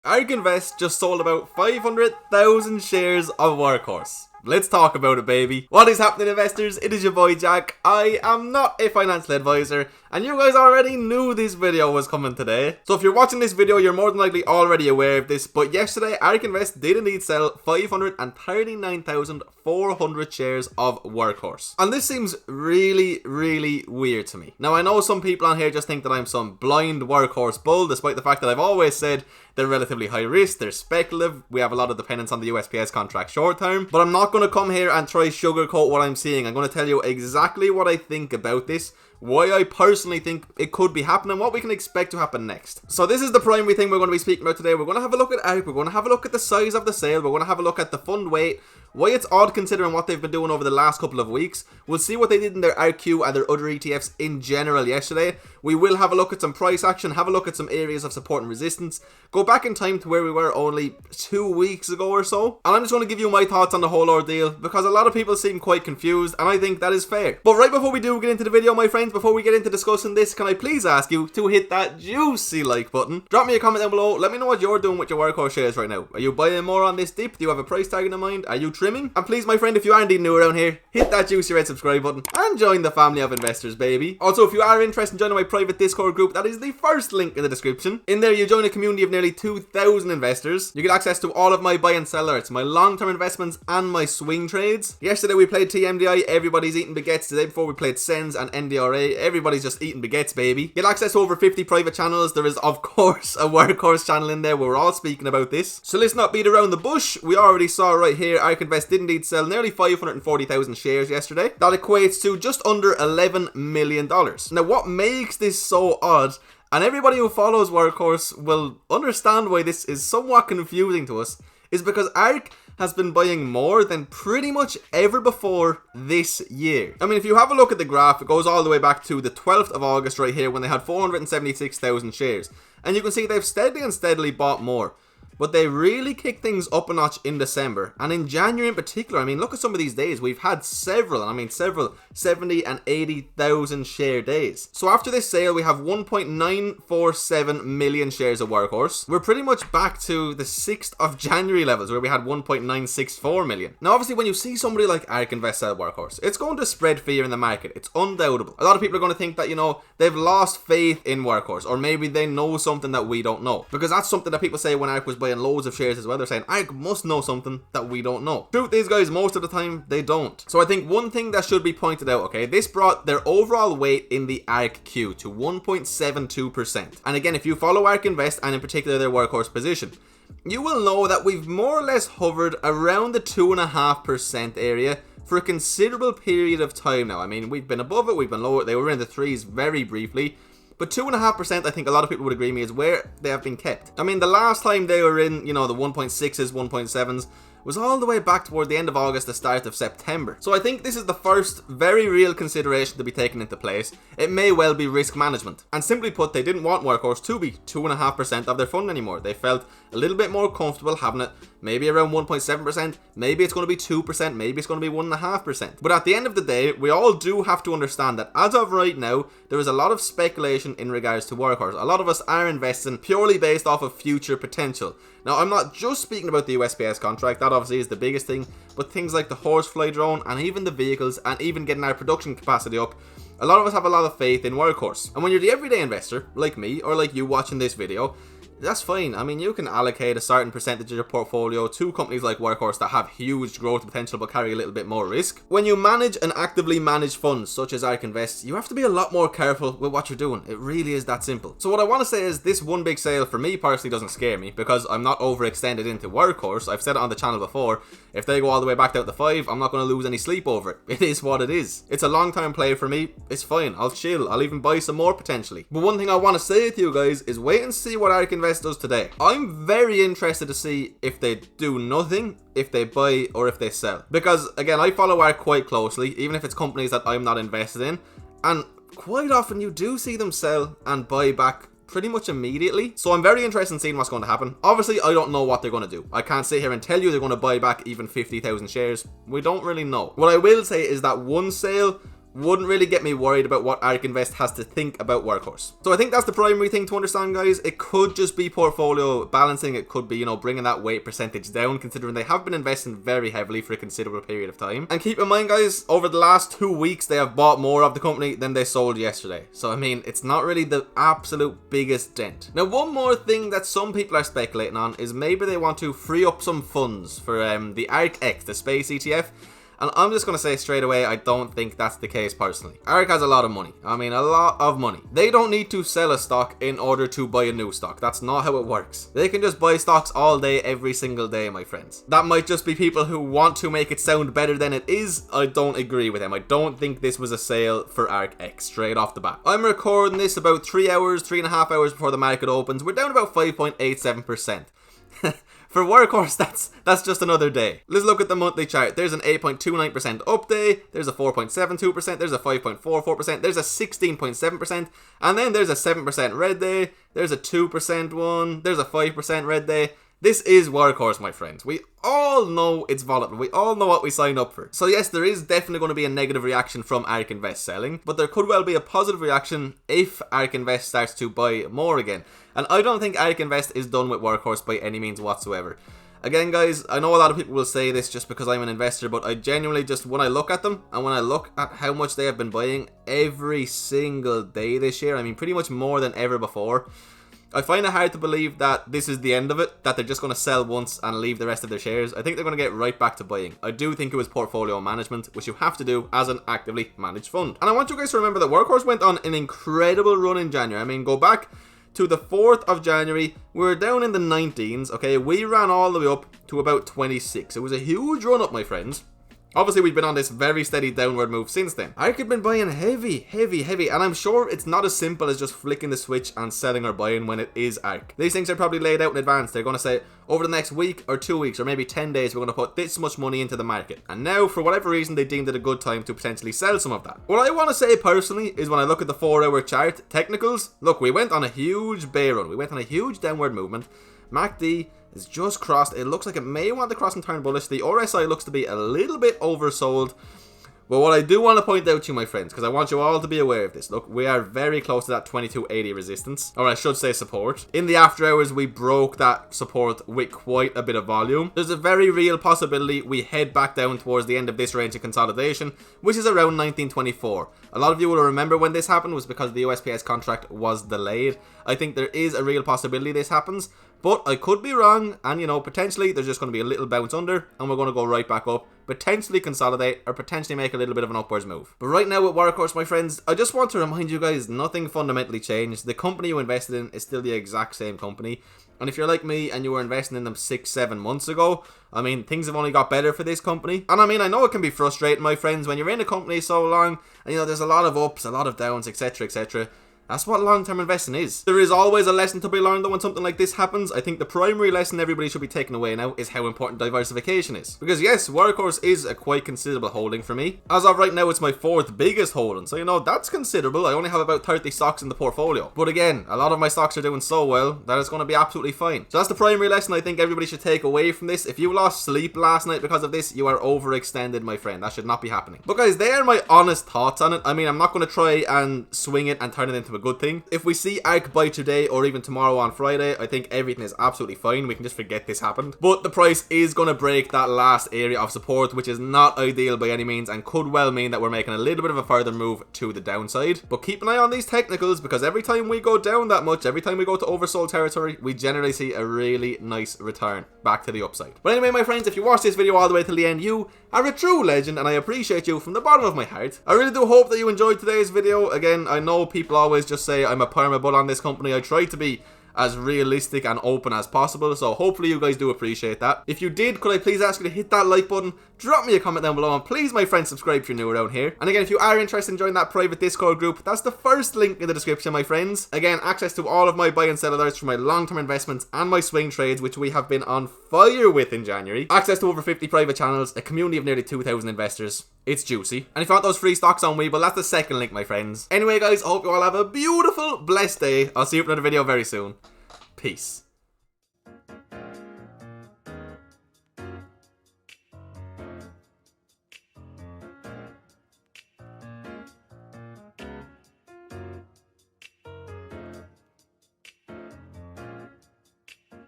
ARK Invest just sold about 500,000 shares of Workhorse. Let's talk about it, baby. What is happening, investors? It is your boy Jack. I am not a financial advisor, and you guys already knew this video was coming today. So if you're watching this video, you're more than likely already aware of this, but yesterday ARK Invest did indeed sell 539,400 shares of Workhorse. And this seems really weird to me. Now, I know some people on here just think that I'm some blind Workhorse bull, despite the fact that I've always said they're relatively high risk, they're speculative, we have a lot of dependence on the USPS contract short term, but I'm not going to come here and try sugarcoat what I'm seeing. I'm going to tell you exactly what I think about this, why I personally think it could be happening, what we can expect to happen next. So this is the primary thing we're going to be speaking about today. We're going to have a look at ARK, we're going to have a look at the size of the sale, we're going to have a look at the fund weight, why it's odd considering what they've been doing over the last couple of weeks. We'll see what they did in their RQ and their other ETFs in general yesterday. We will have a look at some price action, have a look at some areas of support and resistance, go back in time to where we were only 2 weeks ago or so, and I'm just going to give you my thoughts on the whole ordeal because a lot of people seem quite confused and I think that is fair. But right before we do get into the video, my friends, before we get into discussing this, can I please ask you to hit that juicy like button? Drop me a comment down below, let me know what you're doing with your Workhorse shares right now. Are you buying more on this dip? Do you have a price target in mind? Are you trimming? And please, my friend, if you are indeed new around here, hit that juicy red subscribe button and join the family of investors, baby. Also, if you are interested in joining my private Discord group, that is the first link in the description. In there, you join a community of nearly 2,000 investors. You get access to all of my buy and sell alerts, my long-term investments, and my swing trades. Yesterday, we played TMDI. Everybody's eating baguettes. The day before, we played SENS and NDRA. Everybody's just eating baguettes, baby. Get access to over 50 private channels. There is, of course, a Workhorse channel in there where we're all speaking about this. So let's not beat around the bush. We already saw right here, ARK Invest did indeed sell nearly 540,000 shares yesterday. That equates to just under $11 million. Now, what makes this so odd, and everybody who follows Workhorse will understand why this is somewhat confusing to us, is because ARK has been buying more than pretty much ever before this year. I mean, if you have a look at the graph, it goes all the way back to the 12th of August right here when they had 476,000 shares. And you can see they've steadily bought more. But they really kicked things up a notch in December. And in January in particular, I mean, look at some of these days. We've had several 70 and 80,000 share days. So after this sale, we have 1.947 million shares of Workhorse. We're pretty much back to the 6th of January levels where we had 1.964 million. Now, obviously, when you see somebody like ARK Invest sell Workhorse, it's going to spread fear in the market. It's undoubtable. A lot of people are going to think that, you know, they've lost faith in Workhorse, or maybe they know something that we don't know. Because that's something that people say when ARK was buying loads of shares as well. They're saying ARK must know something that we don't know. Truth is, guys, most of the time they don't. So I think one thing that should be pointed out, okay, this brought their overall weight in the ARK Q to 1.72%. And again, if you follow ARK Invest and in particular their Workhorse position, you will know that we've more or less hovered around the 2.5% area for a considerable period of time now. I mean, we've been above it, we've been lower. They were in the 3s very briefly. But 2.5%, I think a lot of people would agree with me, is where they have been kept. I mean, the last time they were in, you know, the 1.6s, 1.7s, was all the way back toward the end of August, the start of September. So I think this is the first very real consideration to be taken into place. It may well be risk management. And simply put, they didn't want Workhorse to be 2.5% of their fund anymore. They felt a little bit more comfortable having it maybe around 1.7%, maybe it's going to be 2%, maybe it's going to be 1.5%. But at the end of the day, we all do have to understand that as of right now, there is a lot of speculation in regards to Workhorse. A lot of us are investing purely based off of future potential. Now, I'm not just speaking about the USPS contract, that obviously is the biggest thing, but things like the Horsefly drone and even the vehicles and even getting our production capacity up. A lot of us have a lot of faith in Workhorse. And when you're the everyday investor, like me, or like you watching this video, that's fine. I mean, you can allocate a certain percentage of your portfolio to companies like Workhorse that have huge growth potential but carry a little bit more risk. When you manage and actively manage funds such as ARK Invest, you have to be a lot more careful with what you're doing. It really is that simple. So what I want to say is this one big sale for me personally doesn't scare me because I'm not overextended into Workhorse. I've said it on the channel before. If they go all the way back down to 5, I'm not going to lose any sleep over it. It is what it is. It's a long-term play for me. It's fine. I'll chill. I'll even buy some more potentially. But one thing I want to say to you guys is wait and see what ARK Invest does today. I'm very interested to see if they do nothing, if they buy, or if they sell. Because, again, I follow ARK quite closely, even if it's companies that I'm not invested in. And quite often you do see them sell and buy back pretty much immediately. So I'm very interested in seeing what's going to happen. Obviously, I don't know what they're going to do. I can't sit here and tell you they're going to buy back even 50,000 shares. We don't really know. What I will say is that one sale wouldn't really get me worried about what ARK Invest has to think about Workhorse. So I think that's the primary thing to understand, guys. It could just be portfolio balancing. It could be, you know, bringing that weight percentage down, considering they have been investing very heavily for a considerable period of time. And keep in mind, guys, over the last 2 weeks, they have bought more of the company than they sold yesterday. So, I mean, it's not really the absolute biggest dent. Now, one more thing that some people are speculating on is maybe they want to free up some funds for the ARK X, the space ETF. And I'm just going to say straight away, I don't think that's the case personally. ARK has a lot of money. I mean, a lot of money. They don't need to sell a stock in order to buy a new stock. That's not how it works. They can just buy stocks all day, every single day, my friends. That might just be people who want to make it sound better than it is. I don't agree with them. I don't think this was a sale for ARK X straight off the bat. I'm recording this about 3.5 hours before the market opens. We're down about 5.87%. For Workhorse, that's just another day. Let's look at the monthly chart. There's an 8.29% up day, there's a 4.72%, there's a 5.44%, there's a 16.7%, and then there's a 7% red day, there's a 2% one, there's a 5% red day. This is Workhorse, my friends. We all know it's volatile. We all know what we signed up for. So yes, there is definitely going to be a negative reaction from ARK Invest selling, but there could well be a positive reaction if ARK Invest starts to buy more again. And I don't think ARK Invest is done with Workhorse by any means whatsoever. Again, guys, I know a lot of people will say this just because I'm an investor, but I genuinely just, when I look at them and when I look at how much they have been buying every single day this year, I mean pretty much more than ever before, I find it hard to believe that this is the end of it, that they're just going to sell once and leave the rest of their shares. I think they're going to get right back to buying. I do think it was portfolio management, which you have to do as an actively managed fund. And I want you guys to remember that Workhorse went on an incredible run in January. I mean, go back to the 4th of January, we were down in the 19s, okay? We ran all the way up to about 26. It was a huge run up, my friends. Obviously, we've been on this very steady downward move since then. ARK had been buying heavy, and I'm sure it's not as simple as just flicking the switch and selling or buying when it is ARK. These things are probably laid out in advance. They're going to say, over the next week or 2 weeks or maybe 10 days, we're going to put this much money into the market. And now, for whatever reason, they deemed it a good time to potentially sell some of that. What I want to say personally is when I look at the 4-hour chart, technicals, look, we went on a huge bear run. We went on a huge downward movement. MACD is just crossed. It looks like it may want to cross and turn bullish. The RSI looks to be a little bit oversold. But what I do want to point out to you, my friends, because I want you all to be aware of this. Look, we are very close to that 2280 resistance, or I should say support. In the after hours, we broke that support with quite a bit of volume. There's a very real possibility we head back down towards the end of this range of consolidation, which is around 1924. A lot of you will remember when this happened was because the USPS contract was delayed. I think there is a real possibility this happens, but I could be wrong, and you know, potentially there's just going to be a little bounce under, and we're going to go right back up, potentially consolidate, or potentially make a little bit of an upwards move. But right now with Workhorse, my friends, I just want to remind you guys, nothing fundamentally changed. The company you invested in is still the exact same company. And if you're like me and you were investing in them 6-7 months ago, I mean, things have only got better for this company. And I mean, I know it can be frustrating, my friends, when you're in a company so long, and you know, there's a lot of ups, a lot of downs, etc, etc. That's what long-term investing is. There is always a lesson to be learned though when something like this happens. I think the primary lesson everybody should be taking away now is how important diversification is. Because yes, Workhorse is a quite considerable holding for me. As of right now, it's my 4th biggest holding. So you know, that's considerable. I only have about 30 stocks in the portfolio. But again, a lot of my stocks are doing so well that it's going to be absolutely fine. So that's the primary lesson I think everybody should take away from this. If you lost sleep last night because of this, you are overextended, my friend. That should not be happening. But guys, they are my honest thoughts on it. I mean, I'm not going to try and swing it and turn it into a good thing. If we see ARK buy today or even tomorrow on Friday, I think everything is absolutely fine. We can just forget this happened. But the price is going to break that last area of support, which is not ideal by any means and could well mean that we're making a little bit of a further move to the downside. But keep an eye on these technicals, because every time we go down that much, every time we go to oversold territory, we generally see a really nice return back to the upside. But anyway, my friends, if you watched this video all the way till the end, you are a true legend and I appreciate you from the bottom of my heart. I really do hope that you enjoyed today's video. Again, I know people always just say I'm a perma bull on this company. I try to be as realistic and open as possible, so hopefully you guys do appreciate that. If you did, could I please ask you to hit that like button, drop me a comment down below, and please, my friends, subscribe if you're new around here. And again, if you are interested in joining that private Discord group, that's the first link in the description, my friends. Again, access to all of my buy and sell alerts for my long-term investments and my swing trades, which we have been on fire with in January. Access to over 50 private channels, a community of nearly 2,000 investors. It's juicy. And if you want those free stocks on Webull, that's the second link, my friends. Anyway, guys, I hope you all have a beautiful, blessed day. I'll see you in another video very soon. Peace.